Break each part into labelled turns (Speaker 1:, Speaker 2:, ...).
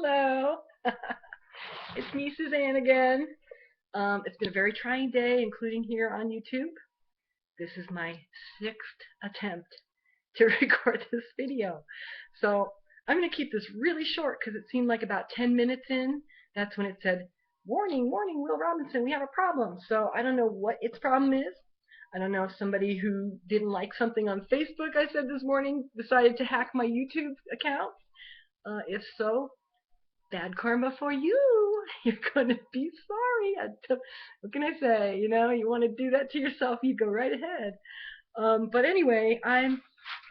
Speaker 1: Hello. It's me, Suzanne, again. It's been a very trying day, including here on YouTube. This is my sixth attempt to record this video. So I'm going to keep this really short because it seemed like about 10 minutes in, that's when it said, warning, warning, Will Robinson, we have a problem. So I don't know what its problem is. I don't know if somebody who didn't like something on Facebook I said this morning decided to hack my YouTube account. If so, bad karma for you. You're gonna be sorry. What can I say? You want to do that to yourself, you go right ahead. But anyway, I'm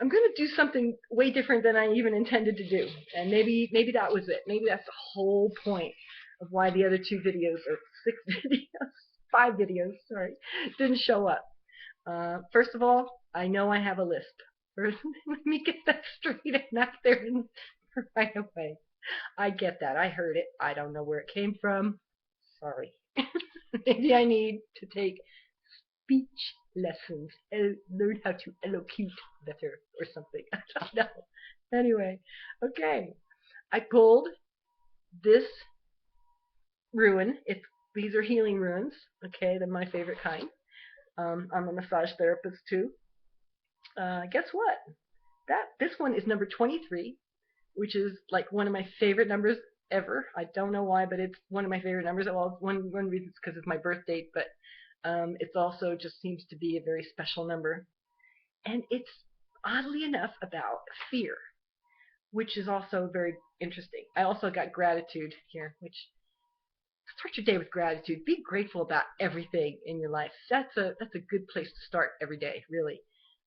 Speaker 1: gonna do something way different than I even intended to do, and maybe that was it. Maybe that's the whole point of why the other two videos or six videos, five videos, sorry, didn't show up. First of all, I know I have a lisp. First, let me get that straight and not there right away. I get that. I heard it. I don't know where it came from. Sorry. Maybe I need to take speech lessons and learn how to elocute better or something. I don't know. Anyway, okay. I pulled this rune. These are healing runes. Okay, they're my favorite kind. I'm a massage therapist too. Guess what? This one is number 23, which is like one of my favorite numbers ever. I don't know why, but it's one of my favorite numbers. Well, one reason is because it's my birth date, but it's also just seems to be a very special number. And it's oddly enough about fear, which is also very interesting. I also got gratitude here, which start your day with gratitude. Be grateful about everything in your life. That's a good place to start every day, really.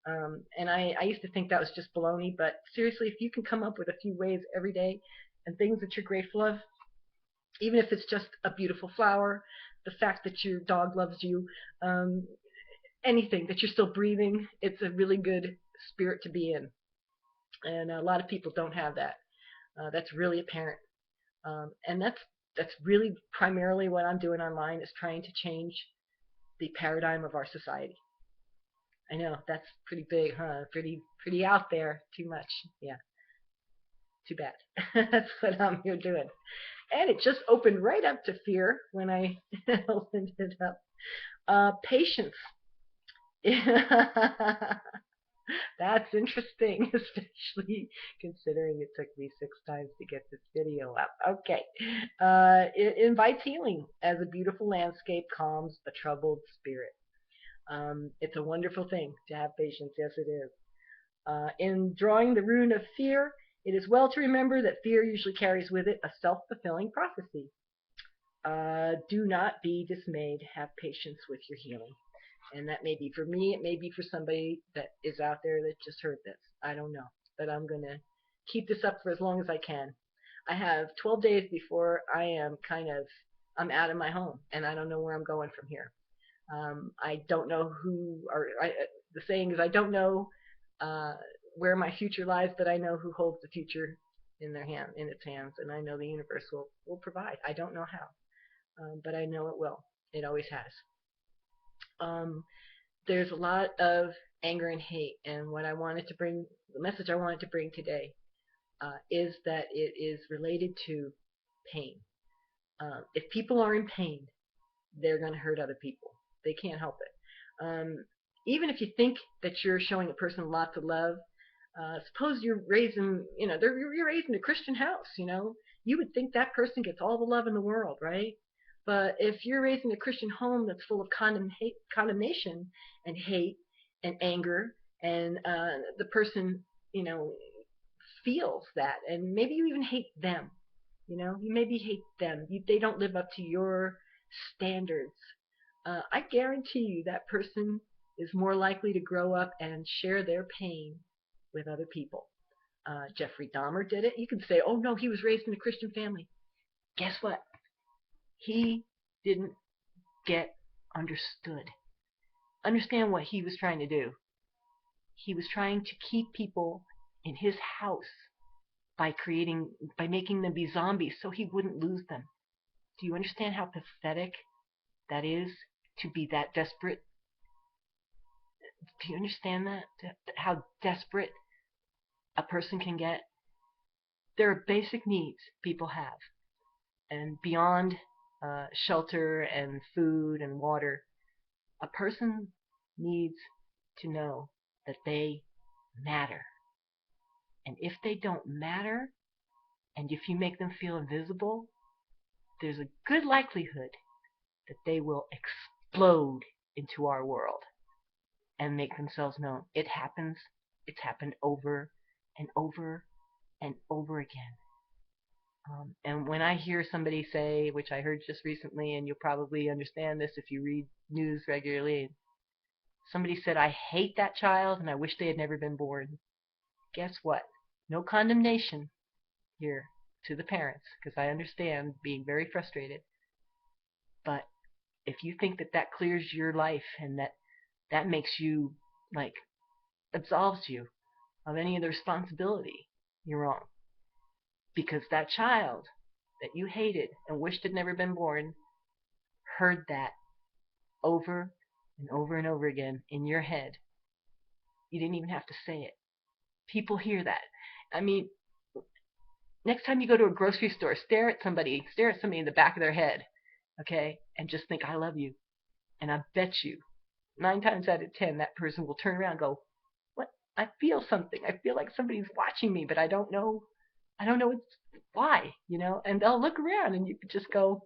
Speaker 1: And I used to think that was just baloney, but seriously, if you can come up with a few ways every day and things that you're grateful of, even if it's just a beautiful flower, the fact that your dog loves you, um, anything, that you're still breathing, it's a really good spirit to be in. And a lot of people don't have that. That's really apparent. And that's really primarily what I'm doing online, is trying to change the paradigm of our society. I know that's pretty big, huh? Pretty out there. Too much. Yeah. Too bad. That's what I'm here doing. And it just opened right up to fear when I opened it up. Patience. That's interesting, especially considering it took me 6 times to get this video up. Okay. It invites healing as a beautiful landscape calms a troubled spirit. It's a wonderful thing to have patience. Yes, it is. In drawing the rune of fear, it is well to remember that fear usually carries with it a self-fulfilling prophecy. Do not be dismayed. Have patience with your healing. And that may be for me. It may be for somebody that is out there that just heard this. I don't know. But I'm going to keep this up for as long as I can. I have 12 days before I'm out of my home, and I don't know where I'm going from here. I don't know the saying is, I don't know uh, where my future lies, but I know who holds the future in its hands, and I know the universe will provide. I don't know how, but I know it will. It always has. Um, there's a lot of anger and hate, and the message I wanted to bring today, is that it is related to pain. If people are in pain, they're going to hurt other people. They can't help it. Even if you think that you're showing a person lots of love, suppose you're raising, you're raised in a Christian house, you would think that person gets all the love in the world, right? But if you're raised in a Christian home that's full of condemnation and hate and anger, and the person, you know, feels that, and maybe you even hate them, you maybe hate them. They don't live up to your standards. I guarantee you that person is more likely to grow up and share their pain with other people. Jeffrey Dahmer did it. You can say, oh no, he was raised in a Christian family. Guess what? He didn't get understood. Understand what he was trying to do. He was trying to keep people in his house by making them be zombies so he wouldn't lose them. Do you understand how pathetic that is, to be that desperate? Do you understand that? How desperate a person can get? There are basic needs people have, and beyond shelter and food and water, a person needs to know that they matter. And if they don't matter, and if you make them feel invisible, there's a good likelihood that they will explode into our world and make themselves known. It happens. It's happened over and over and over again. And when I hear somebody say, which I heard just recently, and you'll probably understand this if you read news regularly, somebody said, I hate that child and I wish they had never been born. Guess what? No condemnation here to the parents, because I understand being very frustrated. But if you think that that clears your life and that makes you, like, absolves you of any of the responsibility, you're wrong. Because that child that you hated and wished had never been born heard that over and over and over again in your head. You didn't even have to say it. People hear that. I mean, next time you go to a grocery store, stare at somebody in the back of their head, okay, and just think, I love you. And I bet you 9 times out of 10, that person will turn around and go, what? I feel something. I feel like somebody's watching me, but I don't know why, and they'll look around and you could just go,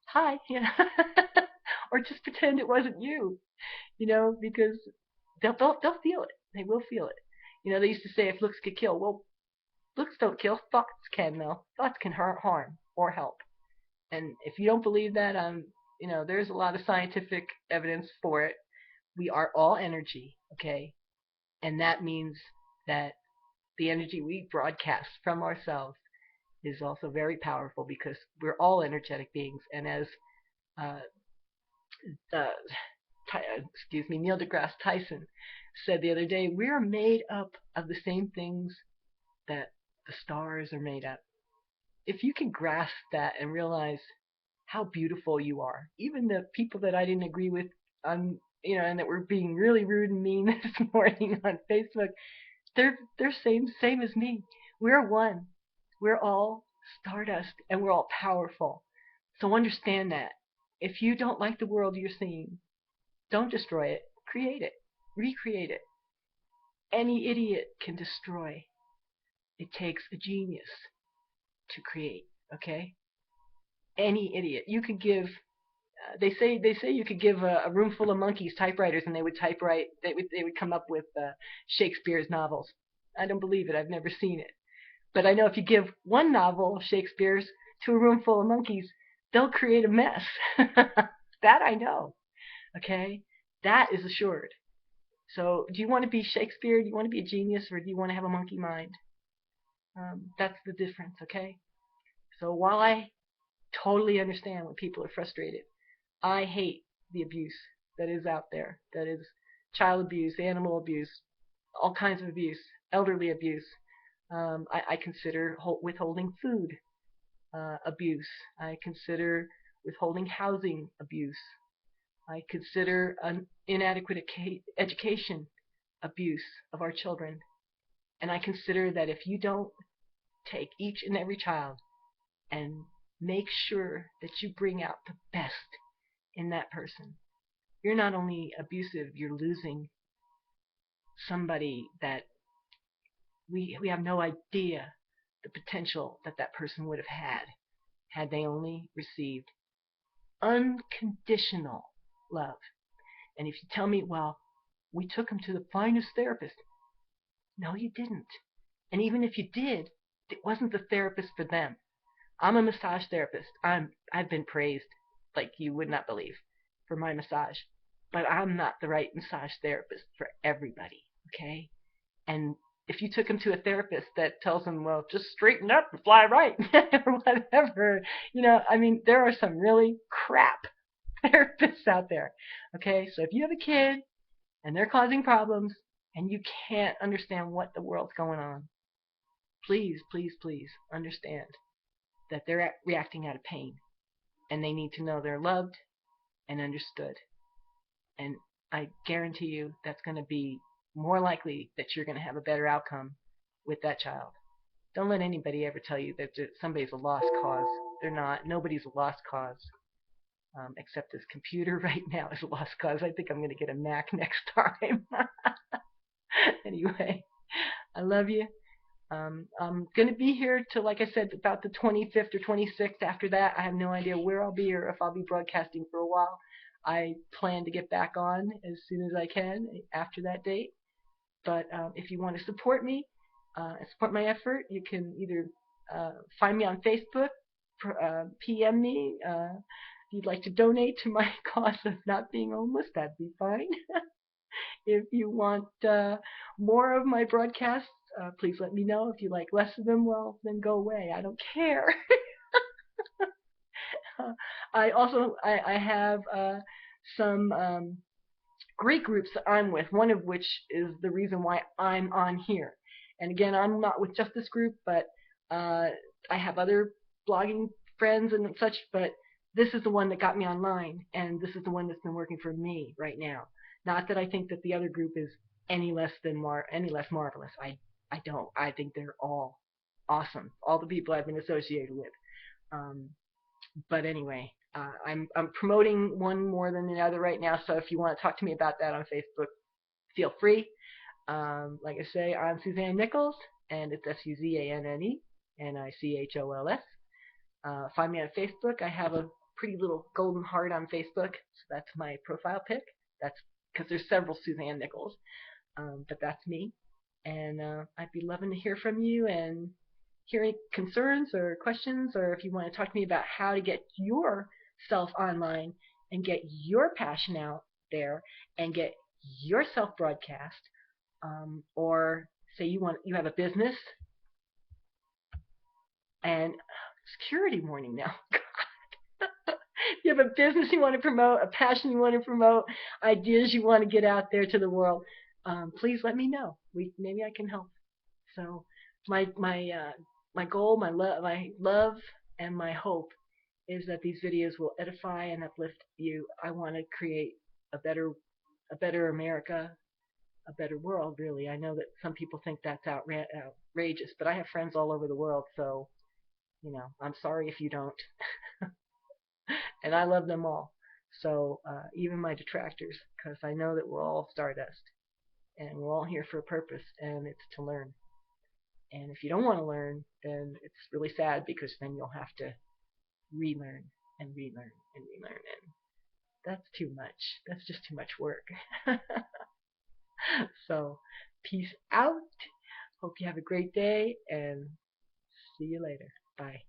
Speaker 1: hi, or just pretend it wasn't you, because they'll feel it. They will feel it. They used to say if looks could kill. Well, looks don't kill. Thoughts can, though. Thoughts can harm or help. And if you don't believe that, there's a lot of scientific evidence for it. We are all energy, okay? And that means that the energy we broadcast from ourselves is also very powerful because we're all energetic beings. And as uh, uh, Neil deGrasse Tyson said the other day, we're made up of the same things that the stars are made up. If you can grasp that and realize how beautiful you are, even the people that I didn't agree with on, and that were being really rude and mean this morning on Facebook, they're same as me. We're one. We're all stardust and we're all powerful. So understand that. If you don't like the world you're seeing, don't destroy it. Create it. Recreate it. Any idiot can destroy. It takes a genius to create, okay? Any idiot. You could give they say you could give a room full of monkeys typewriters and they would typewrite. They would come up with Shakespeare's novels. I don't believe it. I've never seen it. But I know if you give one novel of Shakespeare's to a room full of monkeys, they'll create a mess. That I know. Okay? That is assured. So do you want to be Shakespeare? Do you want to be a genius? Or do you want to have a monkey mind? That's the difference, okay? So while I totally understand when people are frustrated, I hate the abuse that is out there. That is child abuse, animal abuse, all kinds of abuse, elderly abuse. I consider withholding food abuse. I consider withholding housing abuse. I consider an inadequate education abuse of our children. And I consider that if you don't take each and every child and make sure that you bring out the best in that person, you're not only abusive, you're losing somebody that we have no idea the potential that that person would have had they only received unconditional love. And if you tell me, well, we took him to the finest therapist. No, you didn't. And even if you did, it wasn't the therapist for them. I'm a massage therapist. I've been praised like you would not believe for my massage. But I'm not the right massage therapist for everybody, okay? And if you took him to a therapist that tells him, well, just straighten up and fly right, or whatever, there are some really crap therapists out there, okay? So if you have a kid and they're causing problems and you can't understand what the world's going on, please, please, please understand that they're reacting out of pain and they need to know they're loved and understood. And I guarantee you that's going to be more likely that you're going to have a better outcome with that child. Don't let anybody ever tell you that somebody's a lost cause. They're not. Nobody's a lost cause. Except this computer right now is a lost cause. I think I'm going to get a Mac next time. Anyway, I love you. I'm going to be here till, like I said, about the 25th or 26th. After that, I have no idea where I'll be or if I'll be broadcasting for a while. I plan to get back on as soon as I can after that date. But if you want to support me, support my effort, you can either find me on Facebook, PM me. If you'd like to donate to my cause of not being homeless, that'd be fine. If you want more of my broadcasts, please let me know. If you like less of them, well, then go away. I don't care. I have some great groups that I'm with, one of which is the reason why I'm on here. And again, I'm not with just this group, but I have other blogging friends and such, but this is the one that got me online, and this is the one that's been working for me right now. Not that I think that the other group is any less marvelous. I don't. I think they're all awesome. All the people I've been associated with. But anyway, I'm promoting one more than the other right now. So if you want to talk to me about that on Facebook, feel free. Like I say, I'm Suzanne Nichols, and it's SUZANNE NICHOLS. Find me on Facebook. I have a pretty little golden heart on Facebook, so that's my profile pic. That's because there's several Suzanne Nichols, but that's me. And I'd be loving to hear from you and hear any concerns or questions, or if you want to talk to me about how to get yourself online and get your passion out there and get yourself broadcast, or say you have a business and security warning now. If you have a business you want to promote, a passion you want to promote, ideas you want to get out there to the world, please let me know. Maybe I can help. So my goal, my love, and my hope is that these videos will edify and uplift you. I want to create a better America, a better world. Really, I know that some people think that's outrageous, but I have friends all over the world, so I'm sorry if you don't. And I love them all. So even my detractors, because I know that we're all stardust, and we're all here for a purpose, and it's to learn. And if you don't want to learn, then it's really sad, because then you'll have to relearn and relearn and relearn, and that's too much. That's just too much work. So peace out. Hope you have a great day, and see you later. Bye.